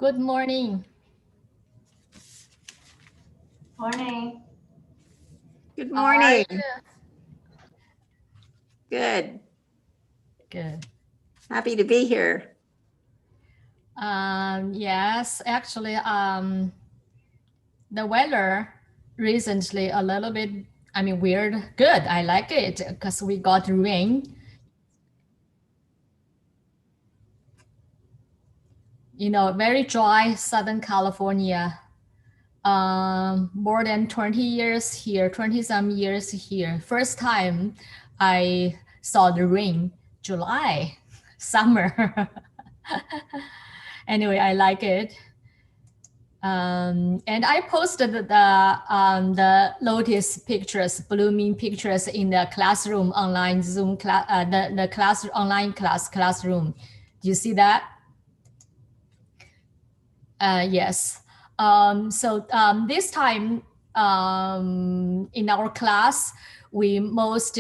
Good morning. Morning. Good How are morning. you? Good. Good. Happy to be here. Yes, actually, the weather recently a little bit, weird. Good. I like it because we got rain. Very dry Southern California. More than 20 years here, 20 some years here. First time I saw the rain, July, summer. Anyway, I like it. And I posted the lotus pictures, blooming pictures in the classroom online Zoom class, the class online classroom. Do you see that? Yes. This time in our class, we most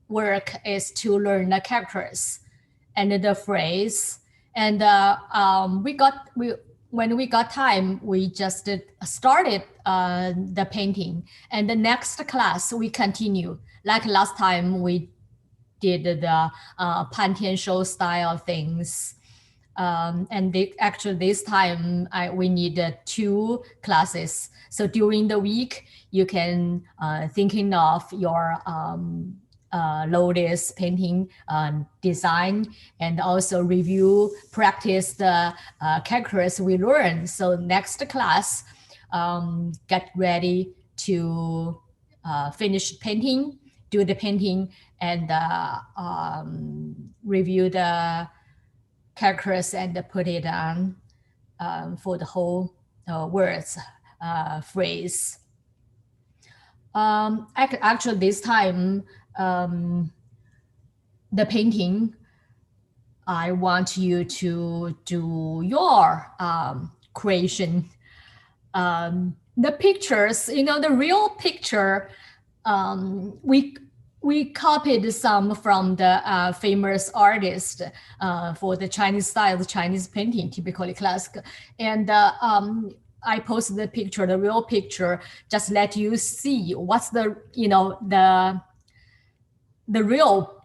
work is to learn the characters and the phrase. And when we got time, we just started the painting. And the next class, we continue. Like last time, we did the Pantian show style things. Actually this time we need 2 classes. So during the week, you can thinking of your lotus painting design and also review, practice the characters we learned. So next class, get ready to finish painting, do the painting, and review the characters and put it on for the whole words phrase. Actually, this time the painting, I want you to do your creation. The pictures, the real picture, we copied some from the famous artist for the Chinese style, the Chinese painting, typically classical. And I posted the picture, the real picture, just let you see what's the real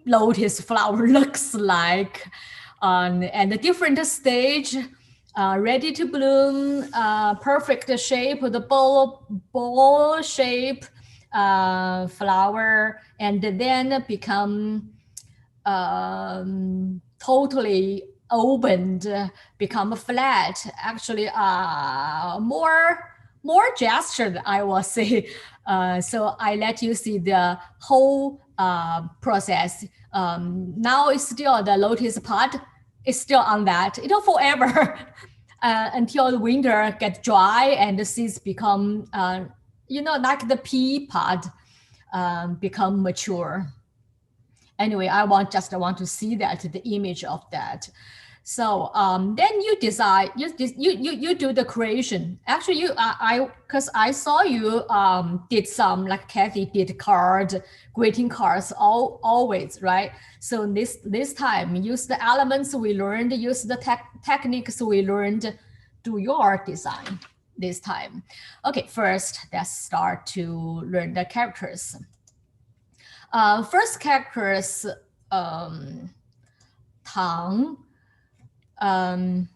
lotus flower looks like, and the different stage, ready to bloom, perfect shape, the ball shape, flower, and then become totally opened, become flat. Actually, more gestured, I will say. So I let you see the whole process. Now it's still the lotus part. It's still on that, forever until the winter get dry and the seeds become, like the pea pod become mature. Anyway, I want to see that, the image of that. So then you decide, you do the creation. Actually, because I saw you did some, like Kathy did greeting cards always, right? So this time, use the elements we learned, use the techniques we learned, do your design this time. Okay, first let's start to learn the characters. First characters, Tang. I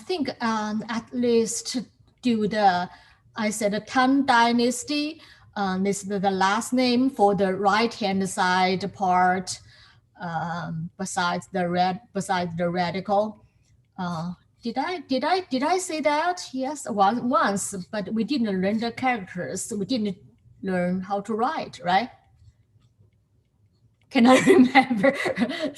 think at least do I said the Tang Dynasty. This is the last name for the right hand side part, besides the radical. Did I say that? Yes, once, but we didn't learn the characters. We didn't learn how to write, right? Cannot remember.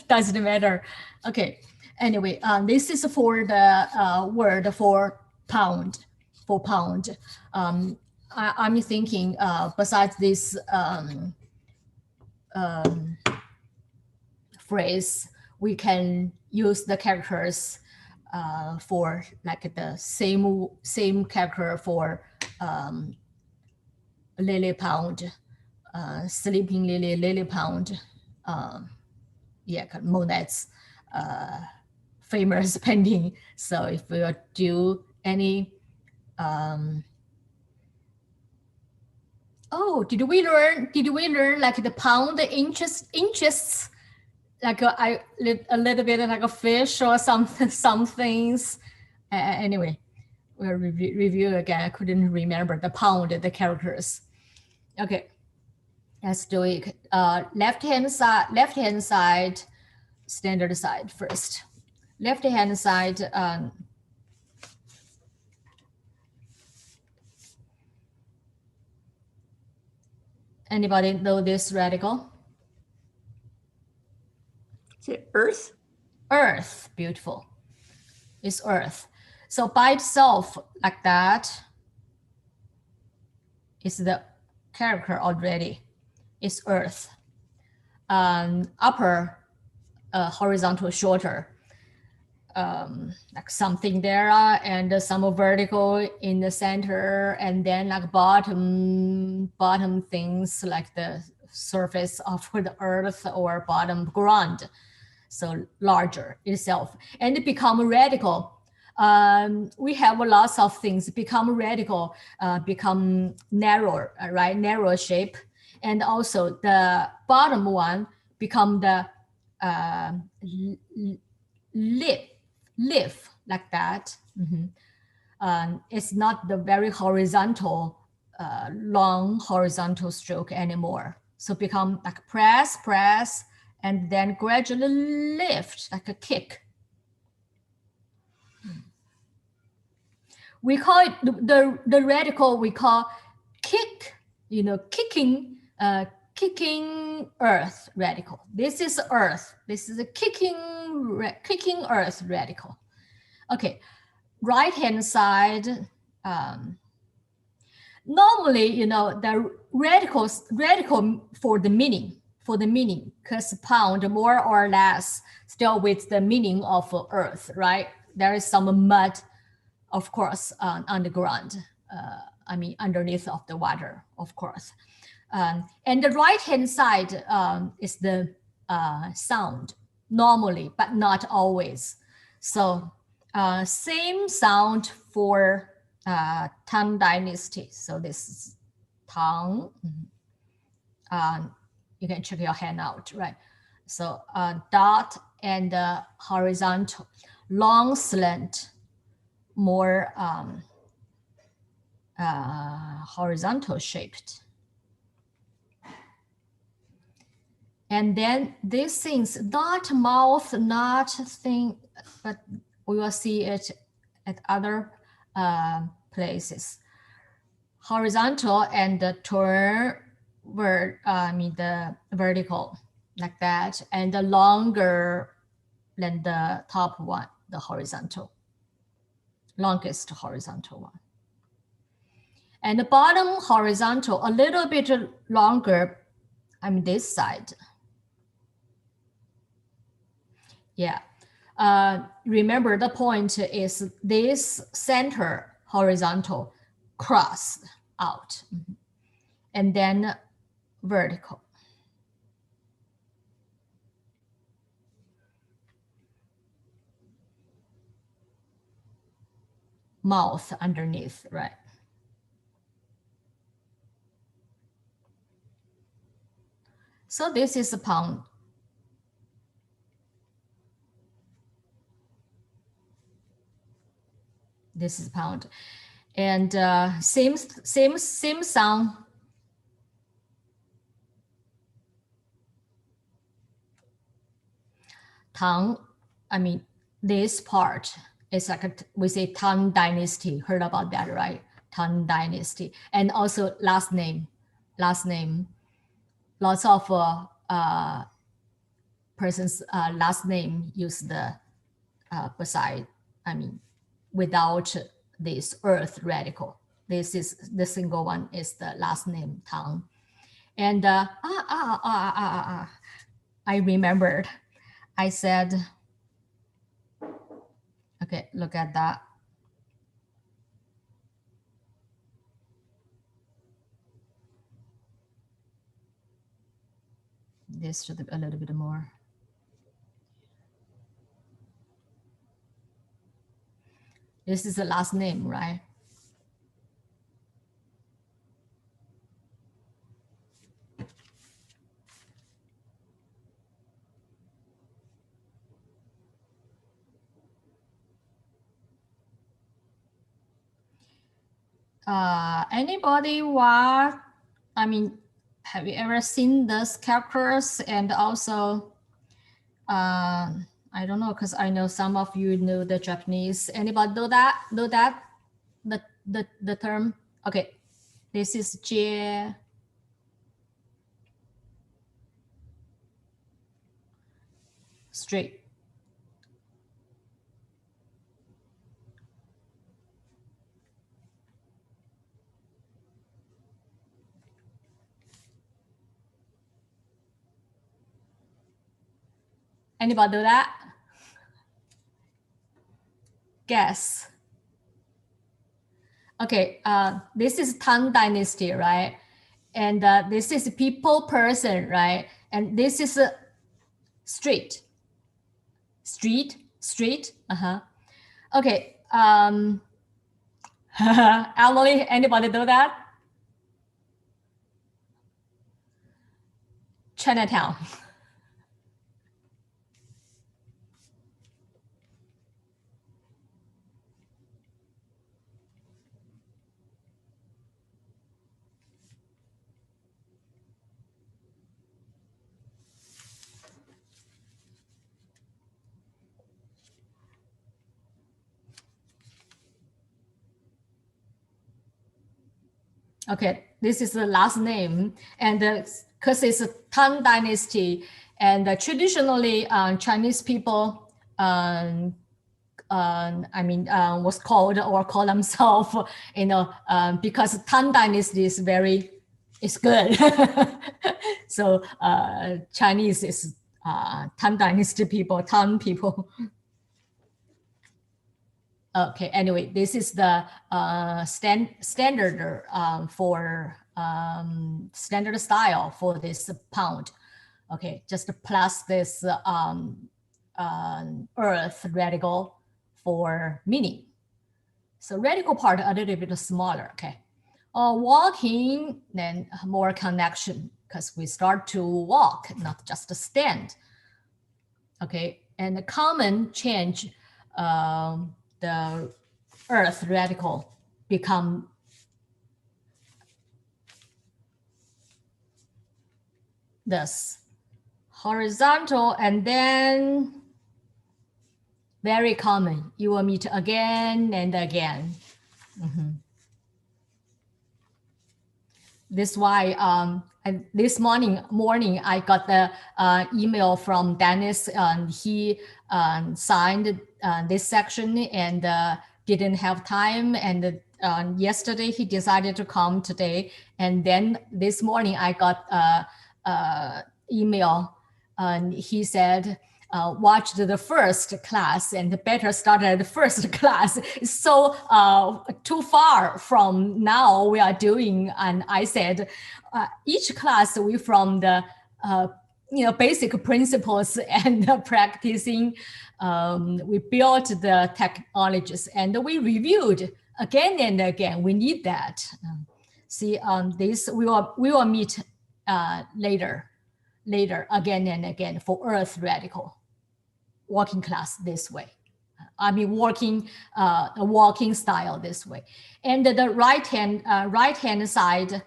Doesn't matter. Okay. Anyway, this is for the word for pound. For pound. I'm thinking besides this phrase, we can use the characters for like the same character for lily pound, sleeping lily pound. yeah, Monet's famous painting. So if we do any, did we learn like the pound inches, like a little bit like a fish or some things. Anyway, we'll review again. I couldn't remember the pound, the characters. Okay, let's do it. Left hand side, standard side first. Left hand side. Anybody know this radical? Is it Earth? Earth, beautiful. It's Earth. So by itself, like that, is the character already. It's Earth. Upper, horizontal, shorter. Like something there, and some vertical in the center, and then like bottom things like the surface of the earth or bottom ground. So larger itself, and it become radical. We have lots of things become radical, become narrow, right? Narrow shape, and also the bottom one become the live like that. It's not the very horizontal, long horizontal stroke anymore. So become like press, and then gradually lift like a kick. We call it the radical. We call kick. Kicking. Kicking earth radical. This is earth. This is a kicking earth radical. Okay, right hand side. Normally, the radical for the meaning, because pound more or less still with the meaning of earth, right? There is some mud, of course, on the ground. Underneath of the water, of course. And the right hand side is the sound normally, but not always. So same sound for Tang Dynasty. So this is Tang. You can check your hand out, right? So dot and horizontal, long slant, more horizontal shaped. And then these things, not mouth, not thing, but we will see it at other places. Horizontal and the turn, the vertical, like that, and the longer than the top one, the horizontal, longest horizontal one. And the bottom horizontal, a little bit longer, this side. Yeah. Remember the point is this center horizontal cross out, and then vertical. Mouth underneath, right? So this is a pound. This is pound, and same sound. Tang, this part is like we say Tang Dynasty. Heard about that, right? Tang Dynasty, and also last name. Lots of person's last name use the beside. Without this earth radical. This is the single one is the last name Tang. And I remembered. I said, okay, look at that. this should be a little bit more. This is the last name, right? Anybody want, I mean, have you ever seen those characters? And also, I don't know, because I know some of you know the Japanese. Anybody know that? The term? Okay, this is J. Straight. Anybody do that? Guess. Okay, this is Tang Dynasty, right? And this is people person, right? And this is street. Okay. Emily, anybody do that? Chinatown. Okay, this is the last name, and because it's a Tang Dynasty, and traditionally Chinese people, was called or call themselves, because Tang Dynasty is good. So Chinese is Tang Dynasty people, Tang people. Okay, anyway, this is the standard for standard style for this pound. Okay, just plus this earth radical for meaning. So radical part a little bit smaller, okay. Walking, then more connection, because we start to walk, not just stand. Okay, and the common change, the earth radical become this horizontal, and then very common, you will meet again and again. This is why this morning I got the email from Dennis, and he signed this section and didn't have time, and yesterday he decided to come today, and then this morning I got email, and he said, watched the first class and better start at the first class. It's so too far from now we are doing. And I said, each class we from the basic principles and practicing. We built the technologies and we reviewed again and again. We need that. See, this we will meet later again and again for earth radical walking class this way. I mean walking style this way. And the right hand side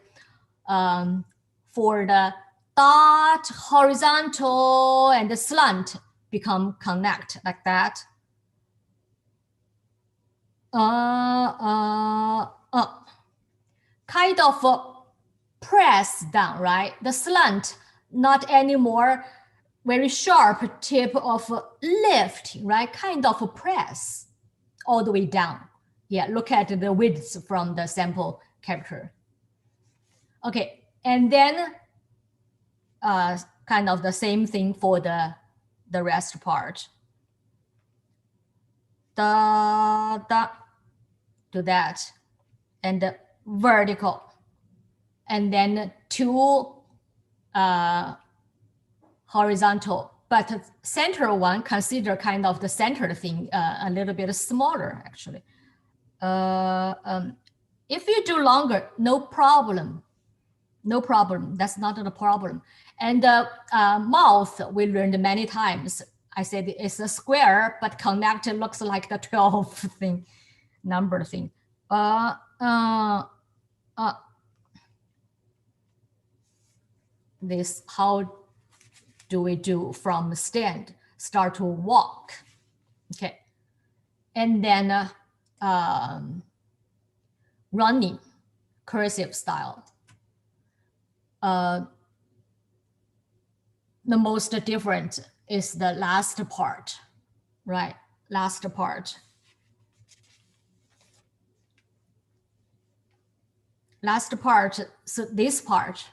for the dot, horizontal, and the slant become connect like that. Kind of press down, right? The slant, not anymore very sharp tip of lift, right? Kind of a press all the way down. Yeah, look at the width from the sample capture. Okay, and then kind of the same thing for the rest part. Da, da, do that. And the vertical. And then two horizontal, but the center one consider kind of the centered thing, a little bit smaller actually. If you do longer, no problem. No problem. That's not a problem. And mouth, we learned many times. I said it's a square, but connected looks like the 12 thing, number thing. This, how do we do from stand? Start to walk. Okay. And then running, cursive style. The most different is the last part, right? Last part. Last part, so this part.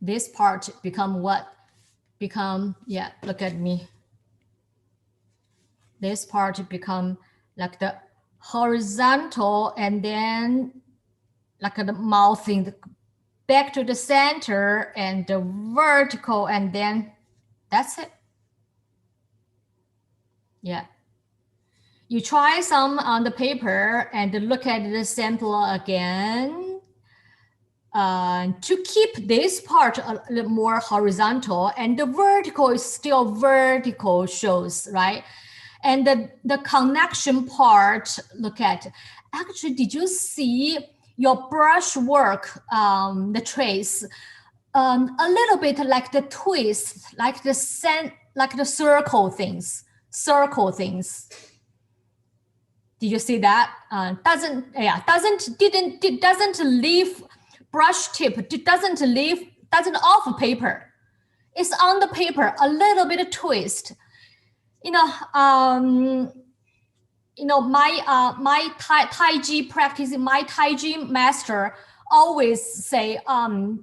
This part become what? Become, yeah, look at me. This part become like the horizontal, and then like the mouth thing back to the center, and the vertical, and then that's it. Yeah. You try some on the paper and look at the sample again. To keep this part a little more horizontal, and the vertical is still vertical shows, right? And the connection part, look at, actually, did you see your brush work, the trace, a little bit like the twist, like the circle things. Did you see that? Doesn't leave brush tip, doesn't off paper. It's on the paper, a little bit of twist. My Tai Chi my Tai Chi master always say, Tai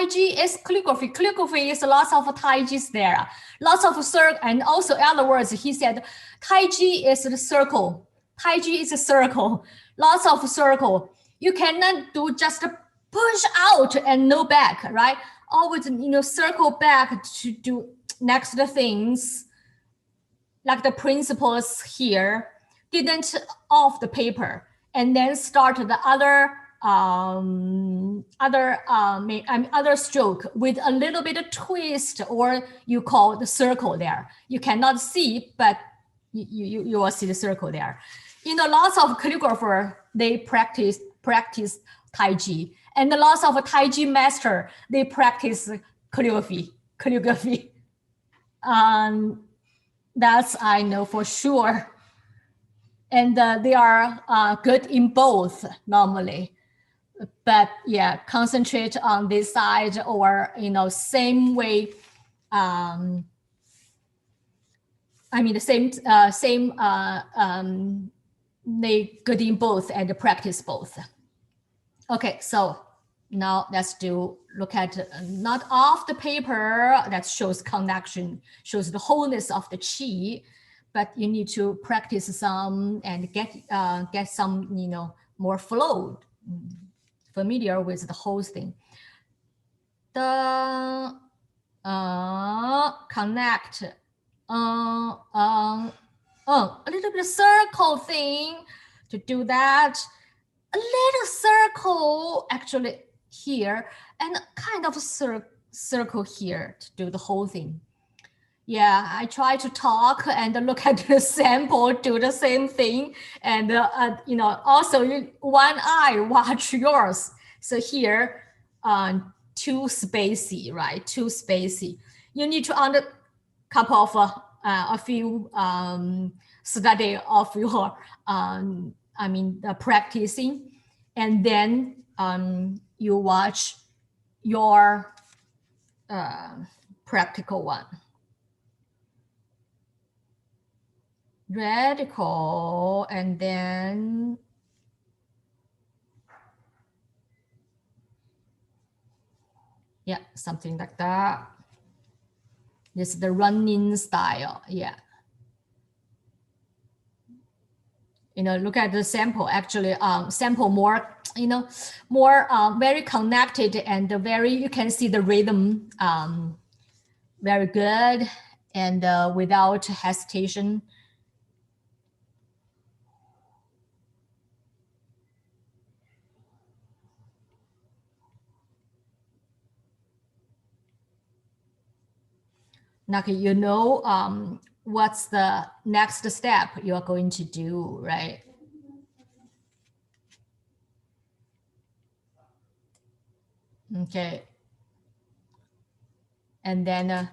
Chi is calligraphy. Calligraphy is lots of Tai Chi's there. Lots of circle, and also in other words, he said, Tai Chi is the circle. Tai Chi is a circle. Lots of circle. You cannot do just push out and no back, right? Always, circle back to do next things. Like the principles here, didn't off the paper, and then start the other stroke with a little bit of twist, or you call the circle there. You cannot see, but you will see the circle there. Lots of calligrapher, they practice Tai Chi, and lots of Tai Chi master, they practice calligraphy. That's I know for sure. And they are good in both normally. But yeah, concentrate on this side, or, same way. They good in both and practice both. Okay, so now let's look at not off the paper, that shows connection, shows the wholeness of the chi, but you need to practice some and get some, more flow, familiar with the whole thing. The connect, a little bit of circle thing to do that. A little circle actually here, and kind of a circle here to do the whole thing. Yeah, I try to talk and look at the sample, do the same thing. And, also one eye watch yours. So here, too spacey, right? Too spacey. You need to couple of a few study of your practicing, and then you watch your practical one. Radical, and then yeah, something like that. This is the running style, yeah. look at the sample, actually sample more, more very connected and you can see the rhythm very good and without hesitation. Now, what's the next step you're going to do, right? Okay. And then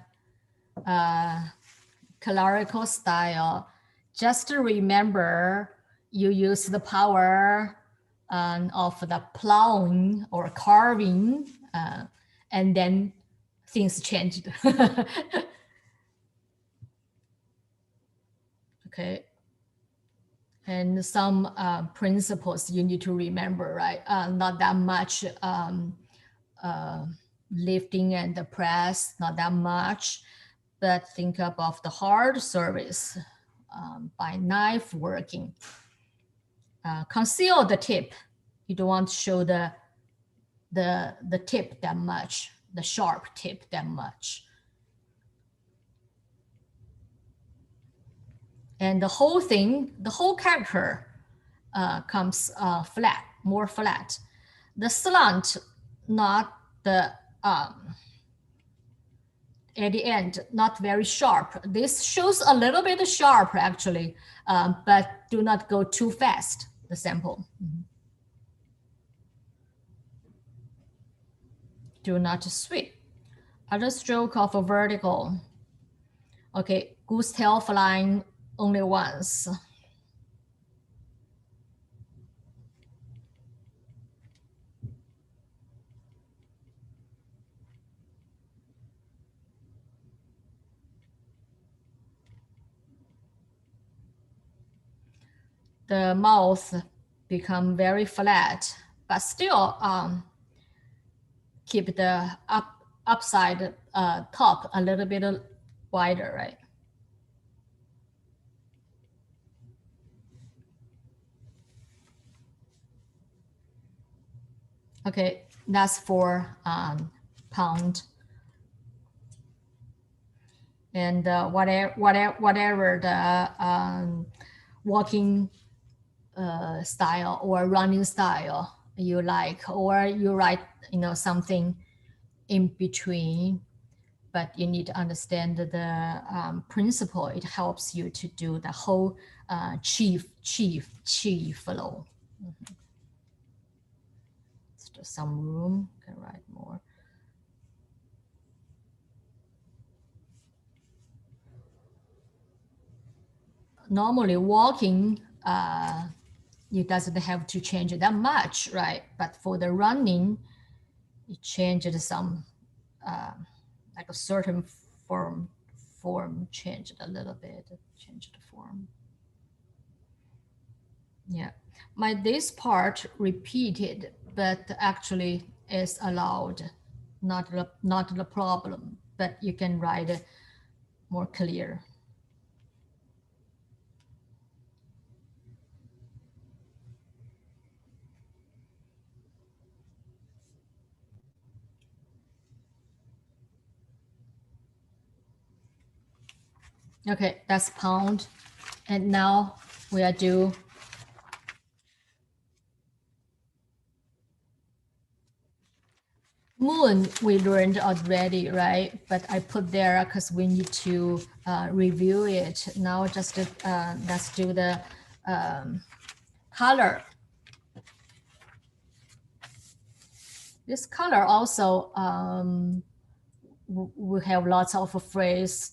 calorical style, just to remember you use the power of the plowing or carving, and then things changed. Okay. And some principles you need to remember, right? Not that much lifting and the press, not that much, but think about the hard surface by knife working. Conceal the tip. You don't want to show the tip that much, the sharp tip that much. And the whole thing, the whole character comes flat, more flat. The slant, not the, at the end, not very sharp. This shows a little bit sharp actually, but do not go too fast, the sample. Do not sweep. Other stroke of a vertical. Okay, goose tail flying only once. The mouth become very flat, but still keep the upside top a little bit wider, right? Okay, that's for pound. And whatever the walking style or running style you like, or you write, something in between, but you need to understand the principle. It helps you to do the whole chi flow. Still some room, can write more. Normally walking, it doesn't have to change that much, right? But for the running, it changed some, like a certain form changed a little bit, changed the form. Yeah, this part repeated, but actually is allowed, not the problem, but you can write it more clear. Okay, that's pound. And now we are do moon. We learned already, right? But I put there because we need to review it. Now just let's do the color. This color also, we have lots of phrase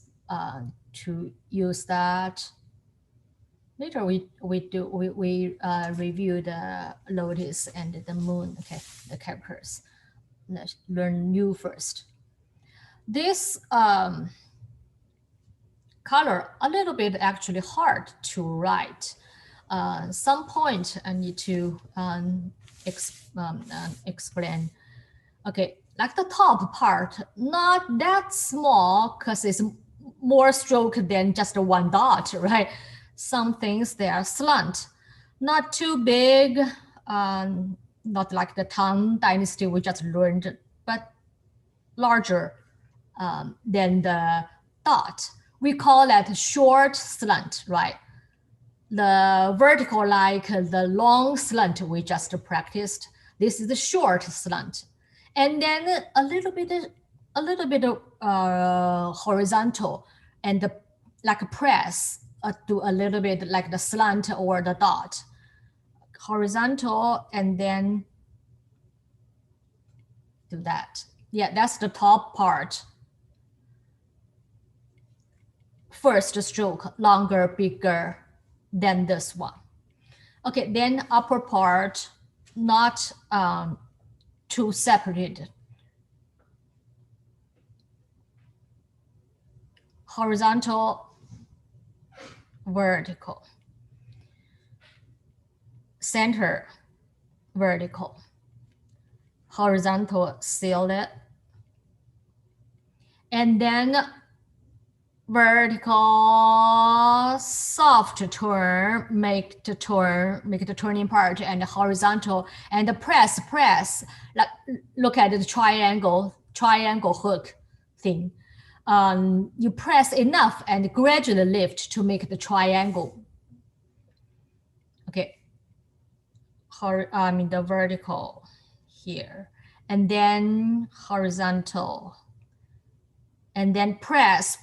to use that. Later we review the lotus and the moon, okay, the characters. Let's learn new first. This color, a little bit actually hard to write. Some point I need to explain. Okay, like the top part, not that small because it's more stroke than just one dot, right? Some things they are slant. not too big, not like the Tang Dynasty we just learned, but larger than the dot. We call that short slant, right? The vertical like the long slant we just practiced. This is the short slant. And then a little bit horizontal and like a press, do a little bit like the slant or the dot. Horizontal and then do that. Yeah, that's the top part. First stroke, longer, bigger than this one. Okay, then upper part, not too separated. Horizontal, vertical. Center, vertical. Horizontal, seal it. And then vertical, soft turn, make the turning part, and horizontal, and the press, like look at the triangle hook thing. You press enough and gradually lift to make the triangle. Okay, the vertical here, and then horizontal. And then press,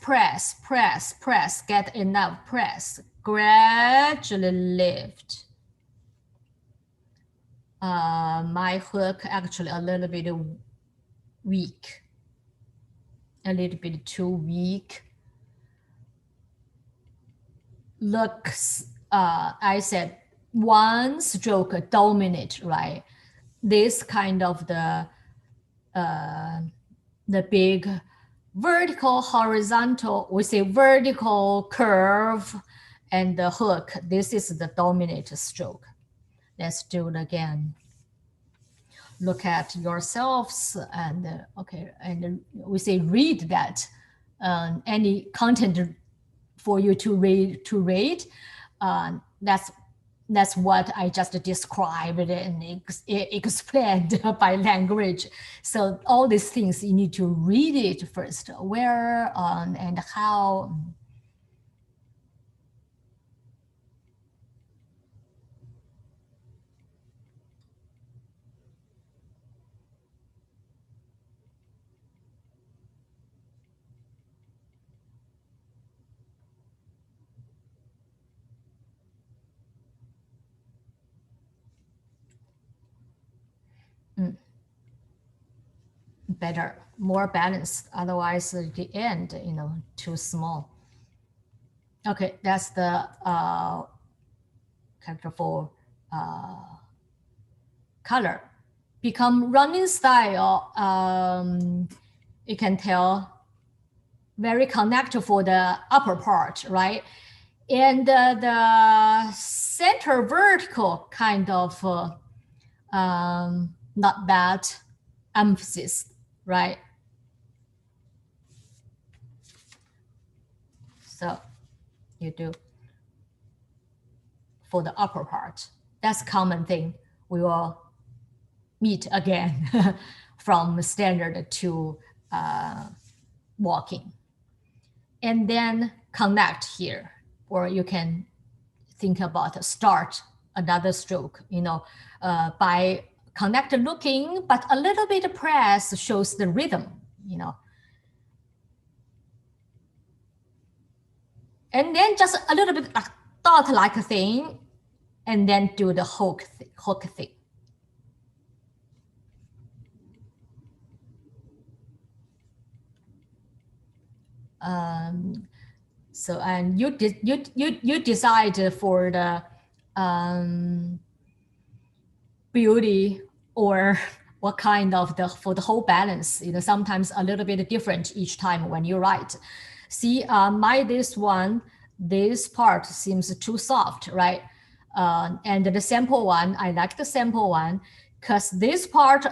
get enough press, gradually lift. My hook actually a little bit weak, a little bit too weak. Looks, I said one stroke dominate, right? This kind of the big vertical, horizontal, we say vertical curve and the hook. This is the dominant stroke. Let's do it again. Look at yourselves and okay, and we say read that. Any content for you to read. That's what I just described and explained by language. So all these things you need to read it first, where and how. Better, more balanced. Otherwise, at the end, too small. Okay, that's the character for color. Become running style. You can tell very connected for the upper part, right? And the center vertical kind of not that emphasis, right? So you do for the upper part. That's a common thing. We will meet again from standard to walking. And then connect here, or you can think about start another stroke, by connect looking, but a little bit of press shows the rhythm, And then just a little bit like dot-like thing, and then do the hook thing. So and you decide for the beauty or what kind of for the whole balance. Sometimes a little bit different each time when you write. See, this part seems too soft, right? And the sample one, I like the sample one because this part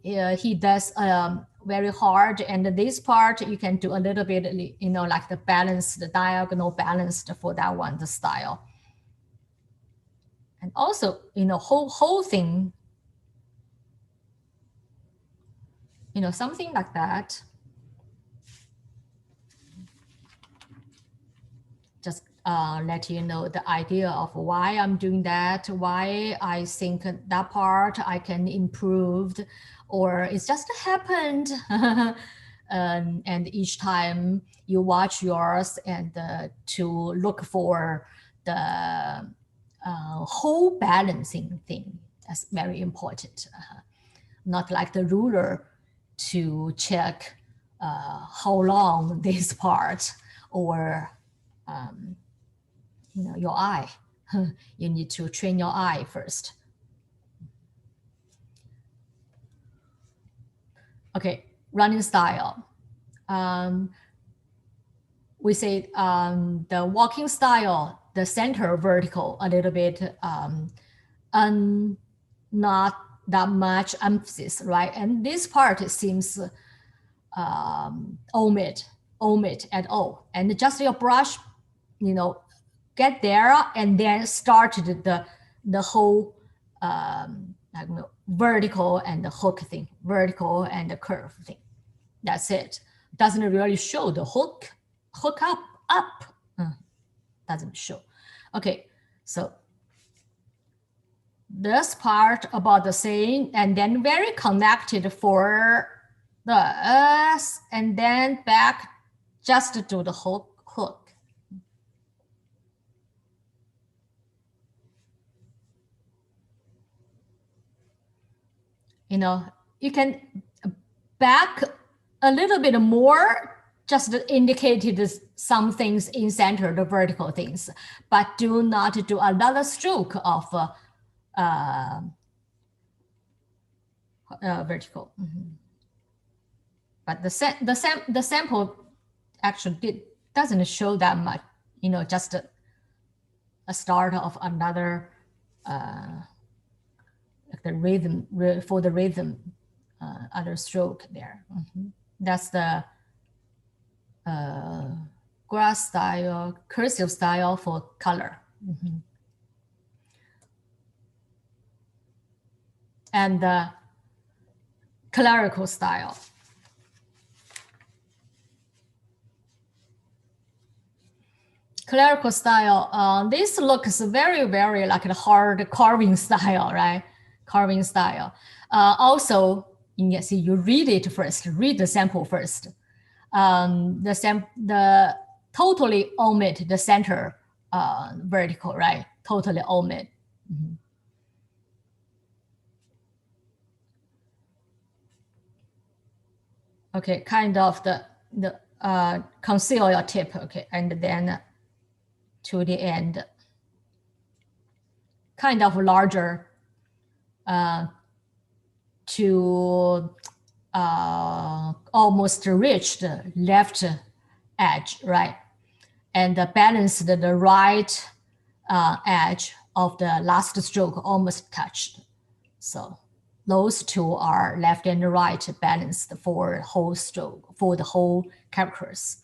he does very hard, and this part you can do a little bit, like the balance, the diagonal balanced for that one, the style. And also, whole thing, something like that. Just let you know the idea of why I'm doing that, why I think that part I can improve, or it's just happened. And each time you watch yours and to look for the whole balancing thing, that's very important. Not like the ruler to check how long this part, or your eye. You need to train your eye first. Okay, running style. We say the walking style, the center vertical, a little bit, and not that much emphasis, right? And this part seems omit at all. And just your brush, get there and then start the whole vertical and the hook thing, vertical and the curve thing. That's it. Doesn't really show the hook up. Doesn't show. Okay, so this part about the same, and then very connected for the S, and then back just to the hook. You can back a little bit more, just indicated some things in center, the vertical things, but do not do another stroke of vertical. But the sample actually doesn't show that much, just a start of another like the rhythm, for the rhythm, other stroke there. That's the grass style, cursive style for color. And the clerical style. Clerical style, this looks very, very like a hard carving style, right? Carving style. Also, yes, you read it first, read the sample first. The totally omit the center vertical, right? Totally omit. Okay, kind of the conceal your tip, okay, and then to the end, kind of larger to almost reach the left edge, right? And balance the right edge of the last stroke almost touched. So those two are left and right balanced for whole stroke, for the whole characters.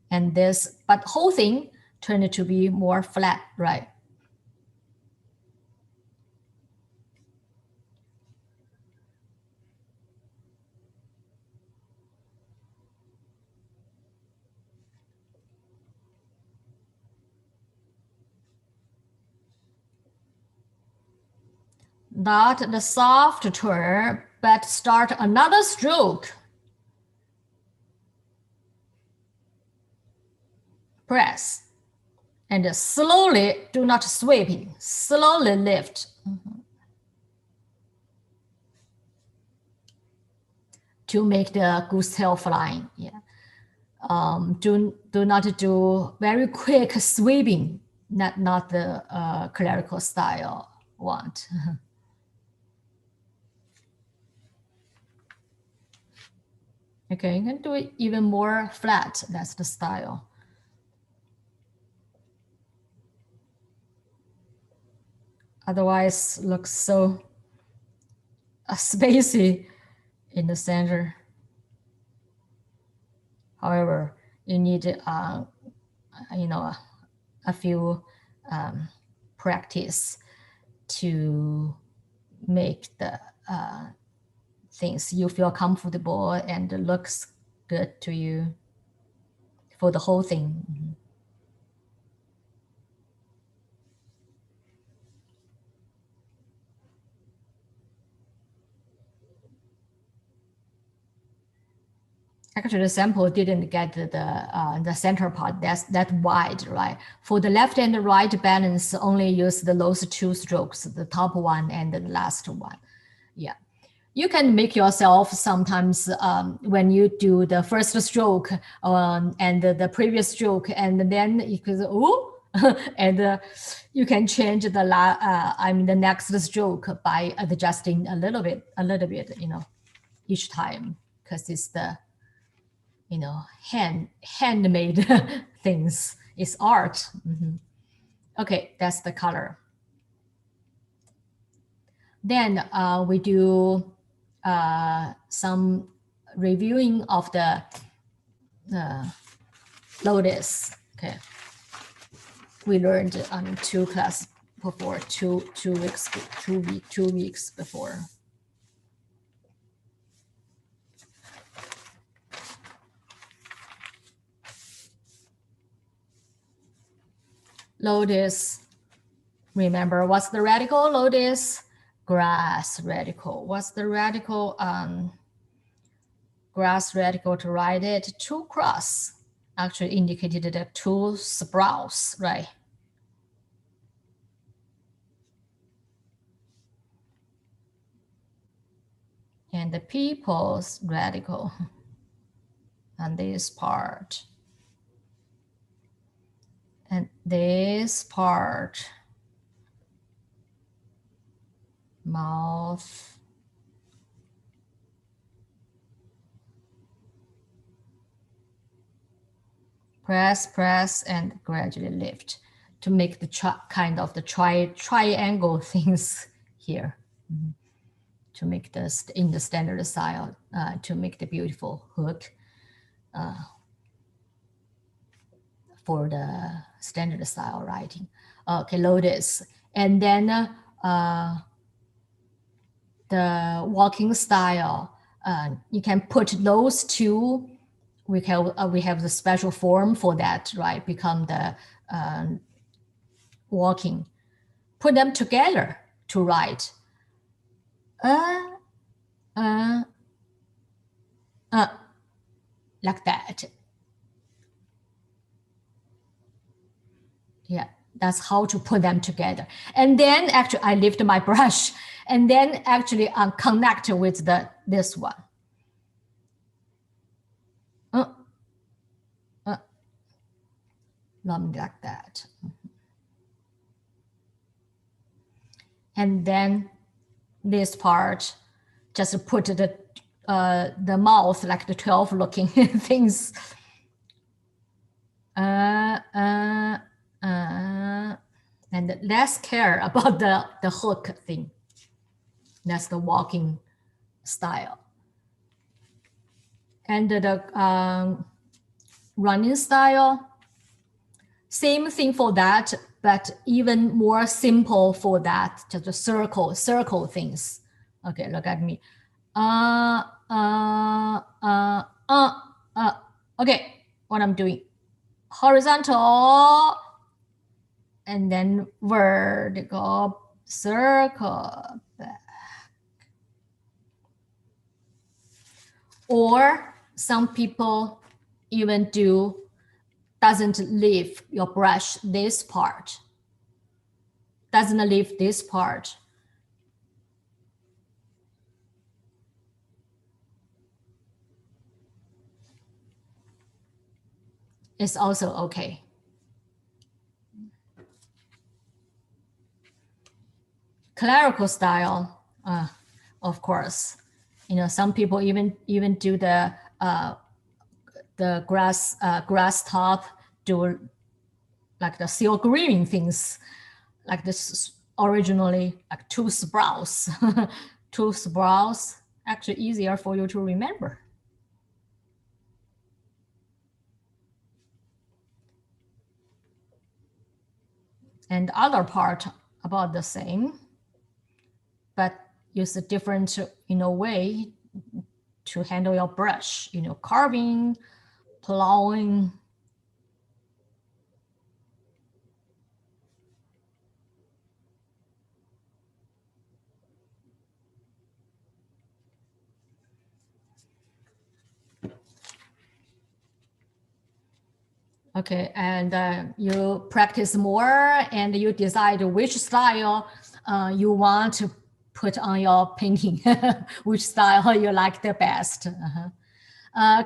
And this, but whole thing turned to be more flat, right? Not the soft turn, but start another stroke. Press. And slowly, do not sweeping, slowly lift. To make the goose tail flying, yeah. Do not do very quick sweeping, not the clerical style want. Okay, you can do it even more flat, that's the style. Otherwise, looks so spacey in the center. However, you need, a few practice to make the things you feel comfortable and looks good to you for the whole thing. Actually, the sample didn't get the center part. That's that wide, right? For the left and the right balance, only use those two strokes, the top one and the last one. Yeah, you can make yourself sometimes when you do the first stroke and the previous stroke, and then you could and you can change the next stroke by adjusting a little bit, each time, because it's the handmade things. It's art. Okay, that's the color. Then we do some reviewing of the lotus. Okay, we learned on 2 class before, 2 weeks before. Lotus, remember what's the radical? Lotus, grass radical. What's the radical? Grass radical, to write it, 2 cross, actually indicated the 2 sprouts, right? And the people's radical on this part. And this part, mouth, press, and gradually lift to make the kind of the triangle things here. To make this in the standard style, to make the beautiful hook for the standard style writing. Okay, lotus. And then the walking style, you can put those 2. We have the special form for that, right? Become the walking. Put them together to write. Like that. Yeah, that's how to put them together. And then actually I lift my brush and then actually connect with this one. Like that. And then this part, just put the mouth, like the 12 looking things. And less care about the hook thing. That's the walking style. And the running style, same thing for that, but even more simple for that, just a circle things. Okay, look at me. Okay, what I'm doing, horizontal, and then vertical, circle, back. Or some people even doesn't leave your brush this part. Doesn't leave this part. It's also okay. Clerical style, of course. Some people even do the grass top, do like the silk green things, like this originally like 2 sprouts. 2 sprouts, actually easier for you to remember. And the other part about the same. but use a different, way to handle your brush, carving, plowing. Okay, and you practice more and you decide which style you want to put on your painting, which style you like the best.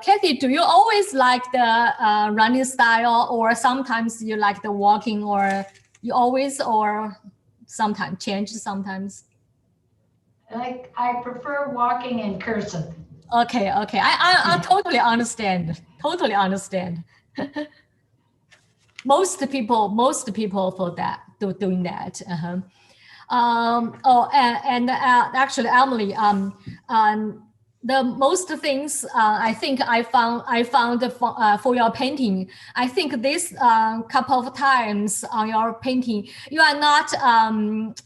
Kathy, do you always like the running style, or sometimes you like the walking, or you always, or sometimes change sometimes? I prefer walking in cursive. Okay, I totally understand. Totally understand. Most people for that doing that. Actually, Emily, the most things I think I found for your painting. I think this couple of times on your painting, you are not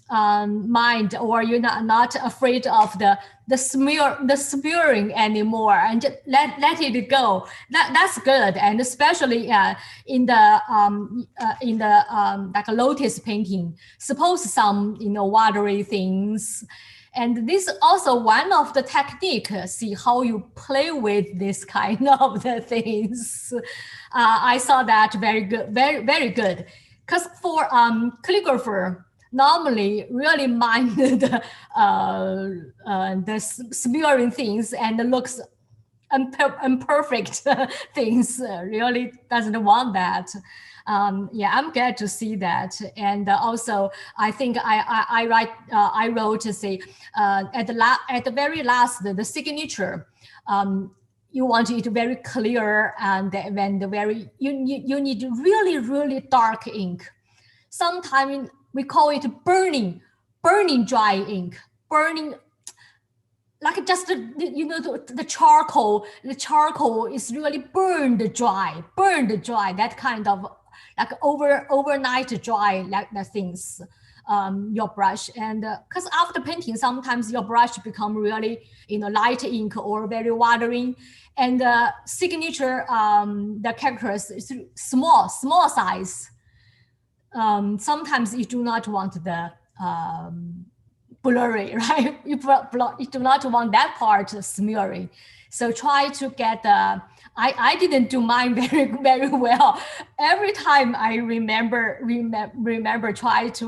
mind, or you're not afraid of the smearing anymore, and just let it go. That's good, and especially in the like a lotus painting, suppose some watery things. And this is also one of the technique, see how you play with this kind of the things. I saw that very good, very good. Because for calligrapher, normally really mind the smearing things and looks imperfect things, really doesn't want that. Yeah, I'm glad to see that. And also, I think I wrote to say at the very last, the signature. You want it very clear, and when you need really dark ink. Sometimes we call it burning dry ink, burning. Like just the charcoal is really burned dry, that kind of like overnight dry, like the things, your brush. And because after painting, sometimes your brush become really light ink or very watery, and signature the characters is small size. Sometimes you do not want the blurry, right? You do not want that part smearing. So try to get the, I didn't do mine very well. Every time I remember try to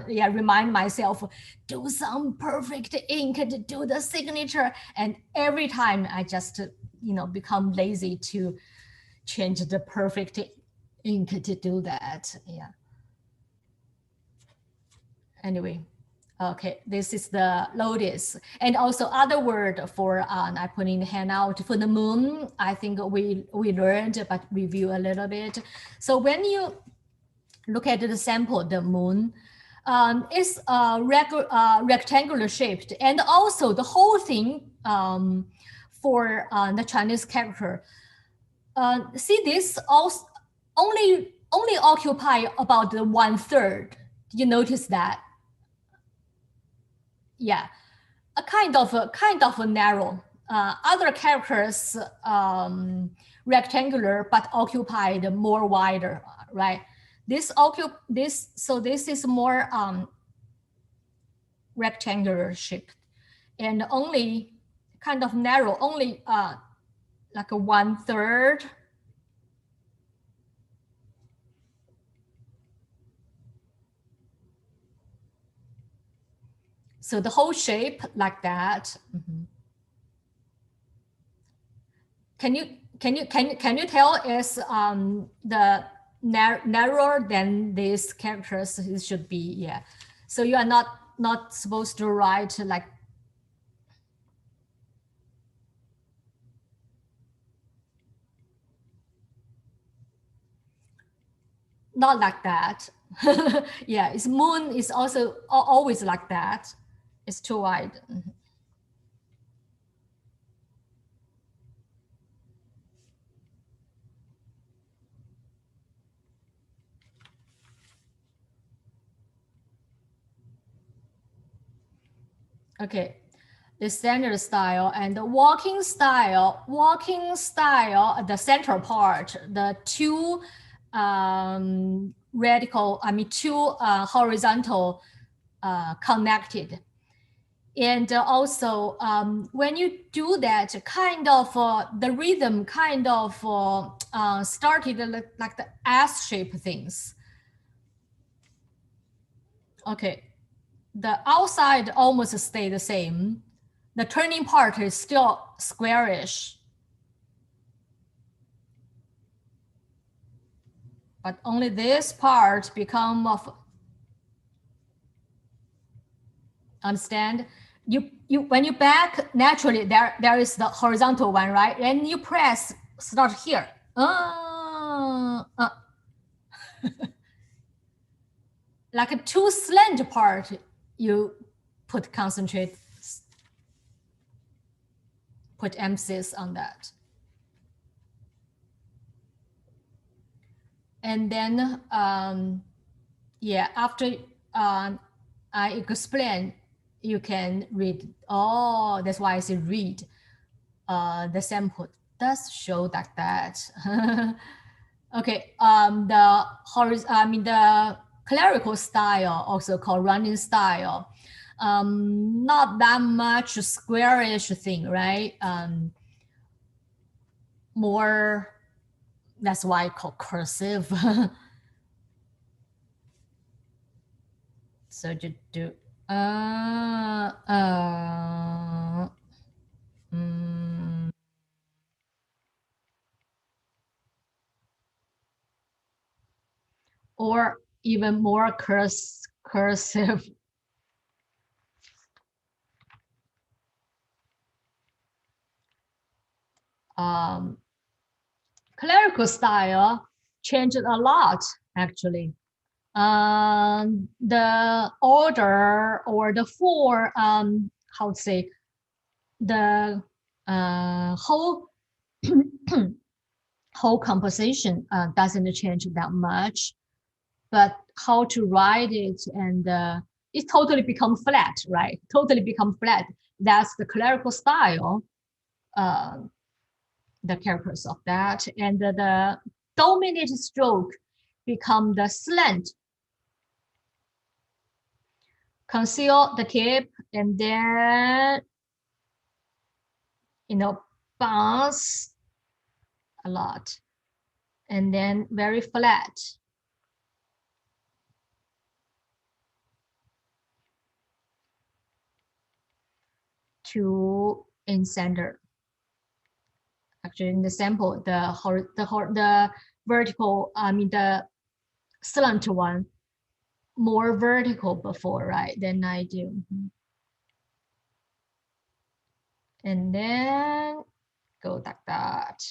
remind myself, do some perfect ink to do the signature. And every time I just, become lazy to change the perfect ink to do that. Yeah. Anyway. Okay, this is the lotus. And also other word for, I put in the handout for the moon. I think we learned, but review a little bit. So when you look at the sample, the moon, is rectangular shaped. And also the whole thing for the Chinese character. See this also only occupy about the 1/3. You notice that? Yeah, a kind of a narrow. Other characters rectangular but occupied more wider, right? This is more rectangular shaped, and only kind of narrow, only like a 1/3. So the whole shape like that. Mm-hmm. Can you tell is the narrower than these characters it should be? Yeah. So you are not supposed to write like not like that. Yeah, its moon is also always like that. It's too wide. Mm-hmm. Okay, the standard style and the walking style. Walking style, the center part, the two horizontal connected. And also, when you do that, kind of the rhythm kind of started like the S-shaped things. Okay, the outside almost stay the same. The turning part is still squarish. But only this part become of, understand? You when you back, naturally there is the horizontal one, right? And you press, start here. Like a two slant part, you put concentrate, put emphasis on that. And then, yeah, after I explain, you can read. Oh, that's why I say read. The sample does show like that. Okay, the clerical style, also called running style, not that much squarish thing, right? More, that's why I call cursive. So to do, or even more cursive. Clerical style changed a lot, actually. The order or the four, how to say, the whole whole composition doesn't change that much, but how to write it, and it totally become flat, right? Totally become flat. That's the clerical style, the characters of that, and the dominant stroke become the slant. Conceal the tip, and then, bounce a lot, and then very flat. To in center. Actually, in the sample, the vertical, the slant one, more vertical before, right? Than I do. And then go like that.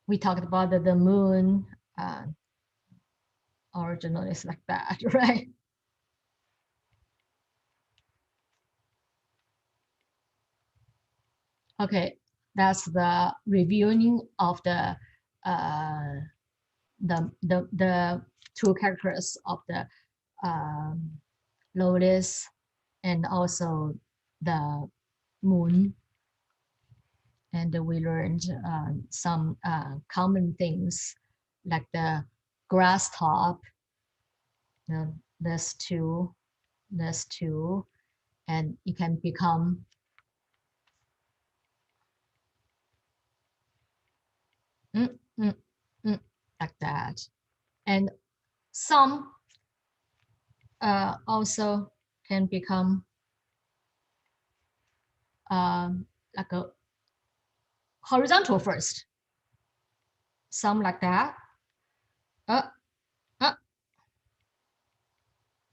We talked about the moon. Original is like that, right? Okay, that's the reviewing of the two characters of the lotus and also the moon. And we learned some common things like the grass top, this two, and it can become like that. And some also can become like a horizontal first. Some like that.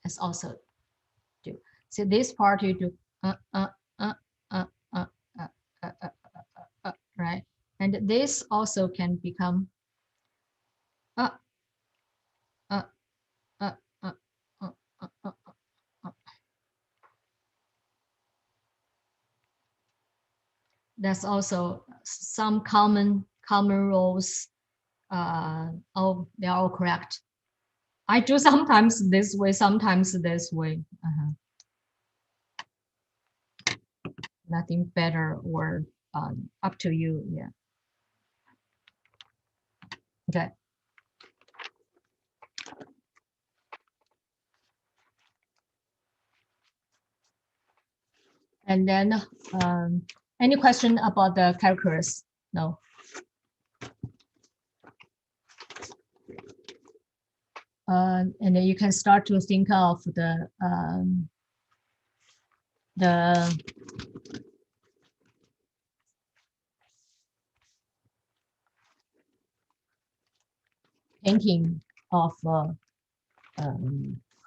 Let's also do. So this part you do right? And this also can become That's also some common rows. Oh, they're all correct. I do sometimes this way, sometimes this way. Nothing better or up to you. Yeah. Okay. And then any question about the characters? No. And then you can start to think of the painting of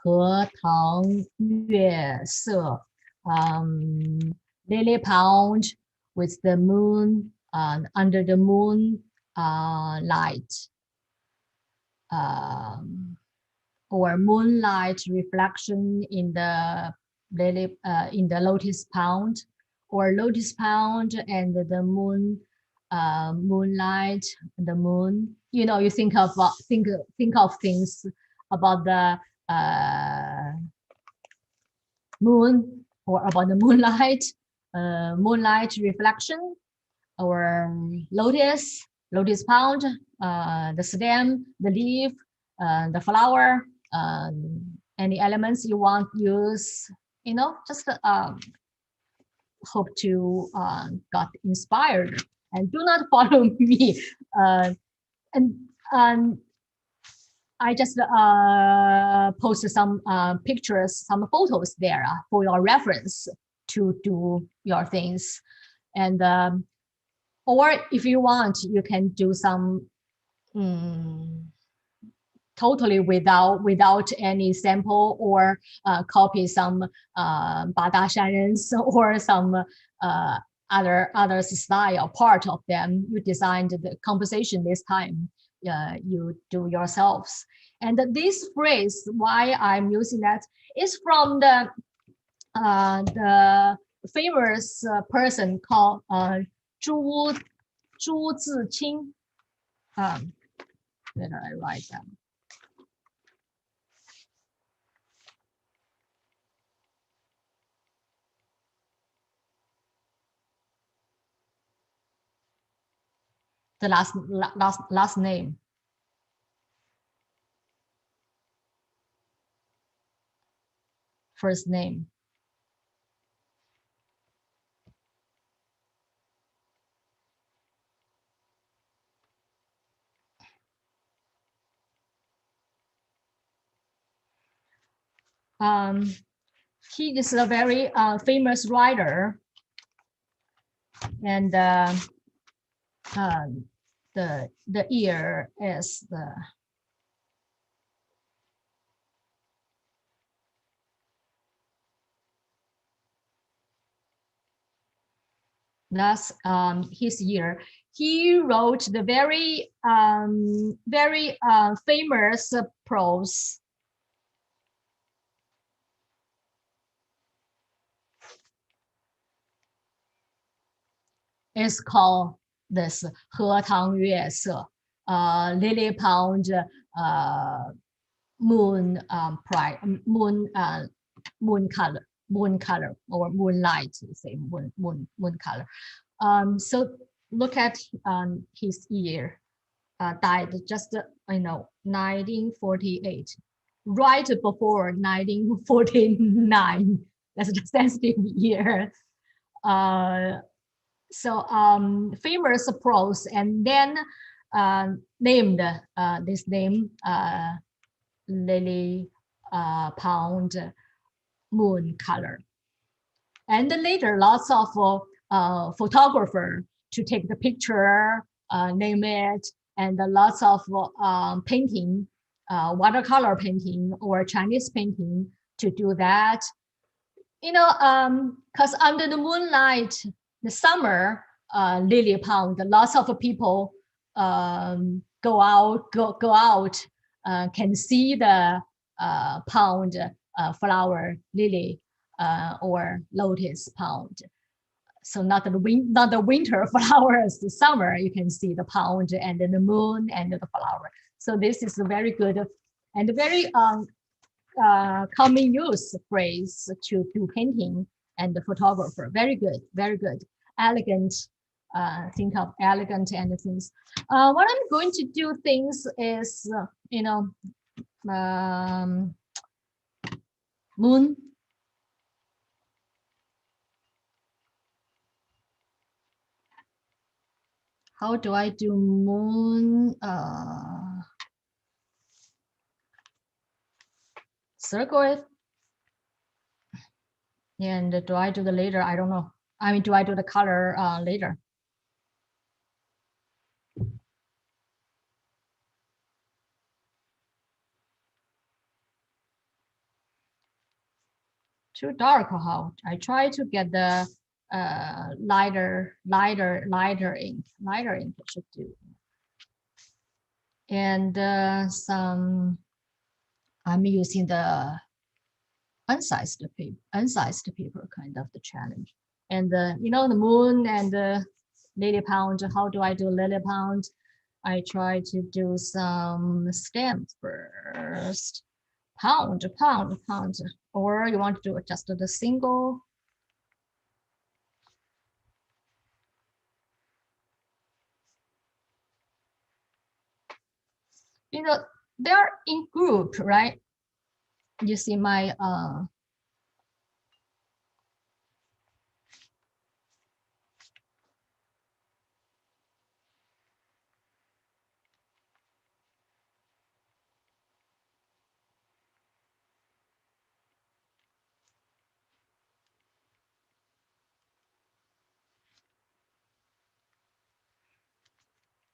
荷塘月色 lily pond with the moon under the moon light or moonlight reflection in the lily in the lotus pond, or lotus pond and the moon moonlight, the moon. You know, you think of think of things about the moon or about the moonlight, moonlight reflection, or lotus pond, the stem, the leaf, the flower, any elements you want use, you know, just hope to got inspired, and do not follow me. And I just posted some pictures, some photos there for your reference to do your things. And or if you want, you can do some totally without any sample, or copy some Bada Shanrens or some other style part of them. You designed the composition this time. You do yourselves. And this phrase, why I'm using that, is from the famous person called Zhu Ziqing. Where I write them? The last name. First name. He is a very famous writer, and the year is the that's his year. He wrote the very famous prose. It's called this 荷塘月色, lily pond, moon moon color or moonlight, say moon color. So look at his year. Died just 1948, right before 1949. That's the sensitive year. So famous prose, and then named this name lily pond moon color. And then later lots of photographer to take the picture, name it, and lots of painting, watercolor painting or Chinese painting to do that. You know, because under the moonlight, the summer, lily pond, lots of people go out, can see the pond flower, lily or lotus pond. so not the winter flowers, the summer, you can see the pond and the moon and the flower. So this is a very good and very common use phrase to do painting and the photographer. Very good, very good. Elegant, think of elegant and things. What I'm going to do things is, moon. How do I do moon? Circle it. And do I do the later? I don't know. I mean, do I do the color later? Too dark, how? I try to get the lighter ink. Lighter ink should do. And some, I'm using the unsized paper kind of the challenge. And the moon and the lily pond. How do I do lily pond? I try to do some stems first. Pound, or you want to do just the single. They're in group, right? You see my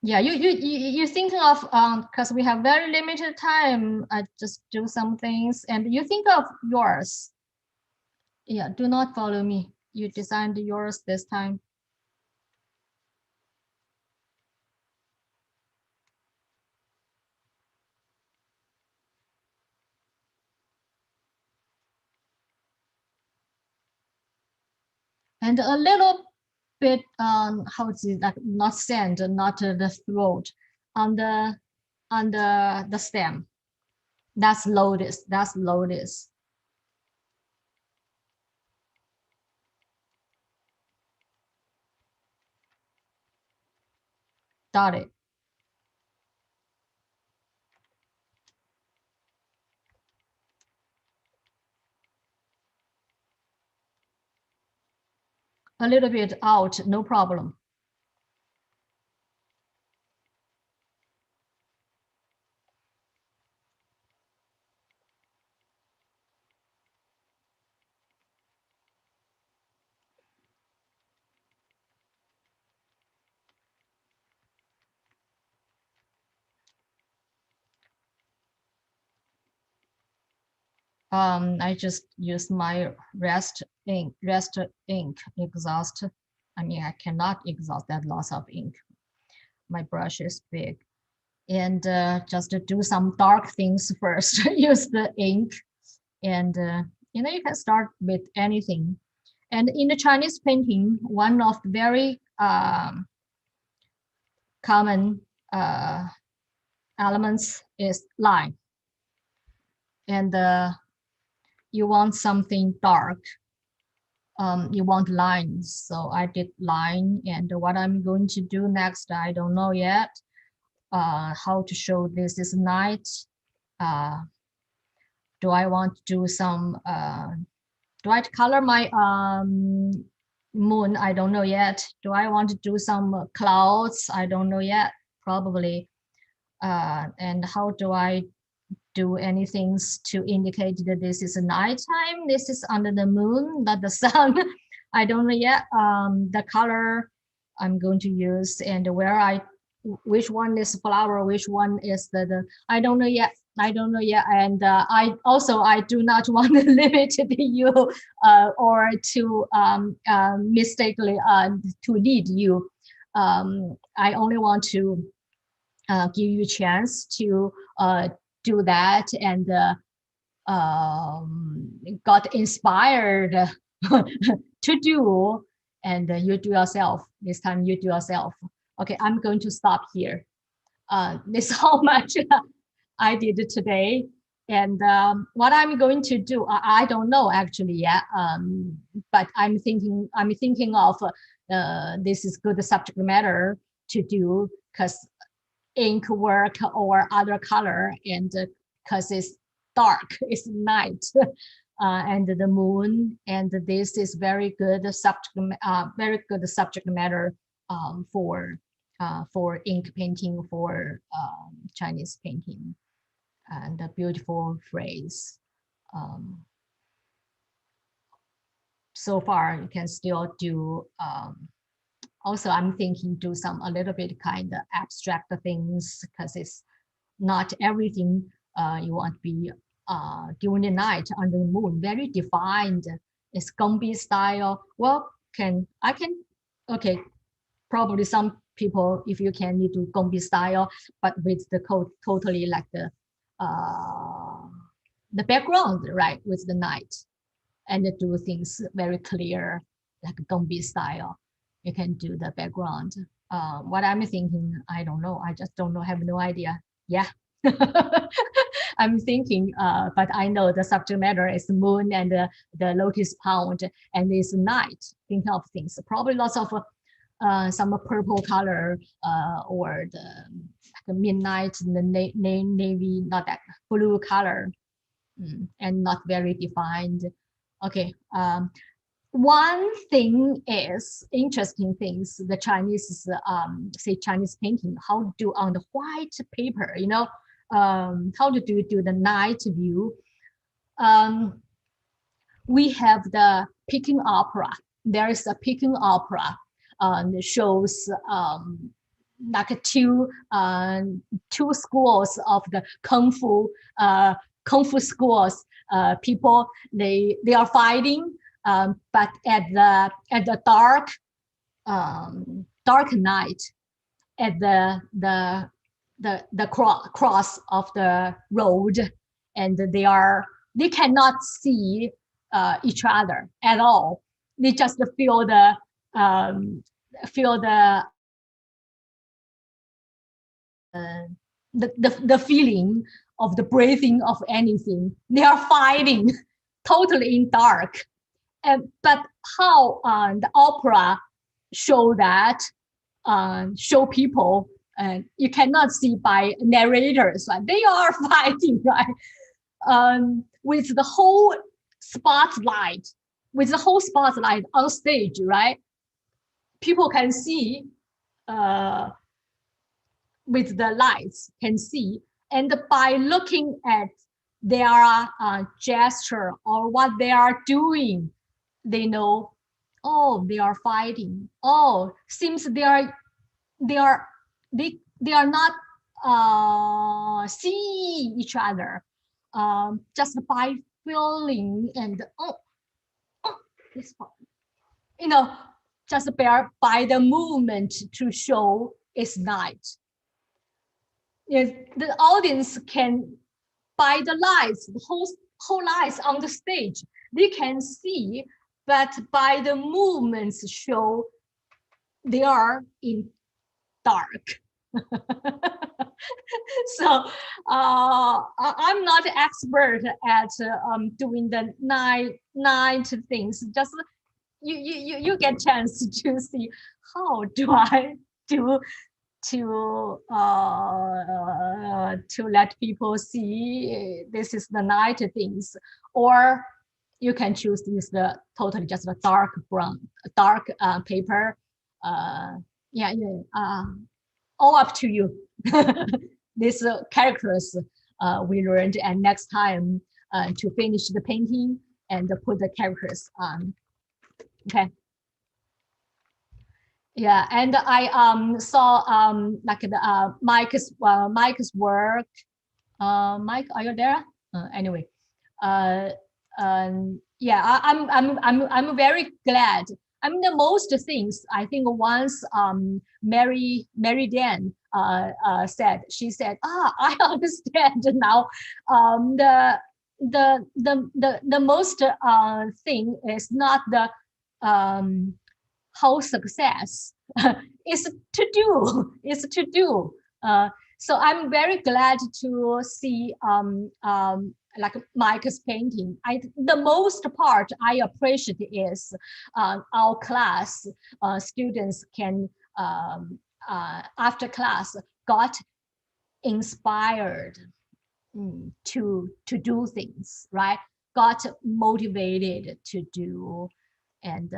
yeah, you thinking of because we have very limited time. I just do some things, and you think of yours. Yeah, do not follow me. You designed yours this time. And a little bit how is it, like not sand, not the throat, on the stem. That's lotus. That's lotus. Got it. A little bit out, no problem. I just use my rest ink exhaust. I mean, I cannot exhaust that lots of ink. My brush is big. And just to do some dark things first, use the ink. And you can start with anything. And in the Chinese painting, one of the very common elements is line. And you want something dark. You want lines. So I did line, and what I'm going to do next, I don't know yet. How to show this is night. Do I want to do some, do I color my moon? I don't know yet. Do I want to do some clouds? I don't know yet, probably. And how do I do anything to indicate that this is nighttime? This is under the moon, not the sun. I don't know yet. The color I'm going to use, and which one is flower, which one is the I don't know yet. I don't know yet. And I do not want to limit you or to mistakenly to lead you. I only want to give you a chance to do that, and got inspired to do. and you do yourself. This time you do yourself. Okay, I'm going to stop here. This is how much I did today. And what I'm going to do, I don't know actually yet, but I'm thinking of this is good subject matter to do, because ink work or other color, and because it's dark, it's night, and the moon, and this is very good subject matter for ink painting, for Chinese painting, and a beautiful phrase. So far, you can still do. Also, I'm thinking do a little bit kind of abstract things, because it's not everything you want to be during the night under the moon, very defined. It's Gombe style. Well, okay, probably some people, if you can, you do Gombe style, but with the totally like the background, right, with the night, and do things very clear, like Gombe style. You can do the background. What I'm thinking, I don't know. I just don't know, have no idea. Yeah. I'm thinking, but I know the subject matter is moon and the lotus pond, and it's night. Think of things, probably lots of some purple color, or the midnight, the navy, not that blue color, and not very defined. Okay. One thing is interesting things the Chinese say Chinese painting, how to do on the white paper, you know, how to do the night view. We have the Peking opera. There is a Peking opera that shows like two schools of the kung fu schools. People they are fighting. But at the dark night, at the cross of the road, and they cannot see each other at all. They just feel the feeling of the breathing of anything. They are fighting totally in dark. But how the opera show that, show people, you cannot see by narrators, right? They are fighting, right? With the whole spotlight on stage, right? People can see with the lights, can see, and by looking at their gesture or what they are doing, they know, oh, they are fighting. Oh, seems they are not seeing each other, just by feeling, and this part, you know, just by the movement to show it's night. Yes, the audience can, by the lights, the whole lights on the stage, they can see, but by the movements show they are in dark. So I'm not an expert at doing the night things. Just you get chance to see how do I do to let people see this is the night things, or you can choose to use the totally just a dark paper. All up to you. These characters we learned, and next time to finish the painting and put the characters on. Okay. Yeah, and I saw like the Mike's work. Mike, are you there? Anyway, yeah, I'm very glad. I mean, the most things I think once Mary Dan said, she said, I understand now. The most thing is not the whole success is to do. Is to do. So I'm very glad to see like Mike's painting. The most part I appreciate is our class students can after class got inspired to do things, right? Got motivated to do and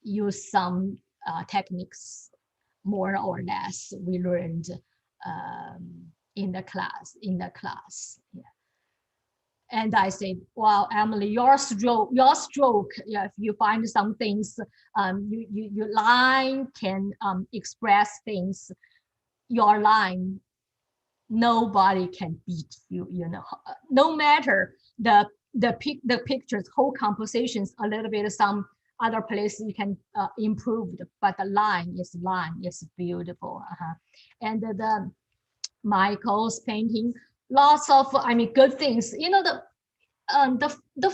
use some techniques more or less we learned in the class. Yeah. And I said, wow, Emily, your stroke, yeah, if you find some things, your line can express things, your line, nobody can beat you, no matter the pictures, whole compositions, a little bit, some other places you can improve, but the line is beautiful. And the Michael's painting, lots of, good things. The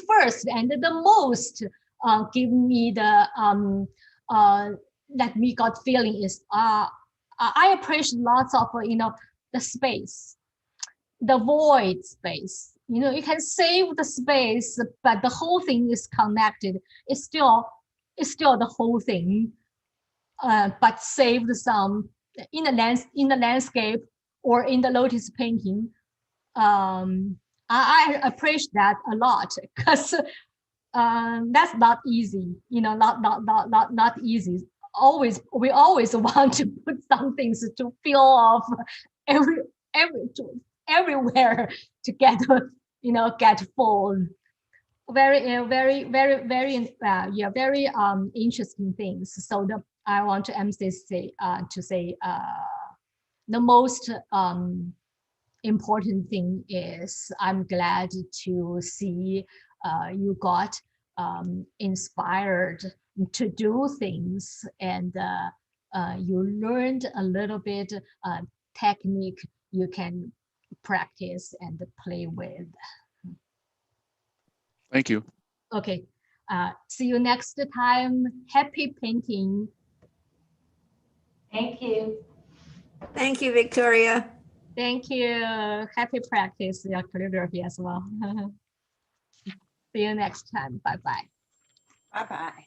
first and the most give me the that me got feeling is I appreciate lots of the space, the void space. You can save the space, but the whole thing is connected. It's still the whole thing, but saved some in the landscape or in the lotus painting. I appreciate that a lot because that's not easy. Not easy. We always want to put some things to fill off everywhere to get get full. Very interesting things. So I want to emphasize the most important thing is I'm glad to see you got inspired to do things, and you learned a little bit technique you can practice and play with. Thank you. Okay, see you next time. Happy painting. Thank you. Thank you, Victoria. Thank you. Happy practice your calligraphy as well. See you next time. Bye-bye. Bye-bye.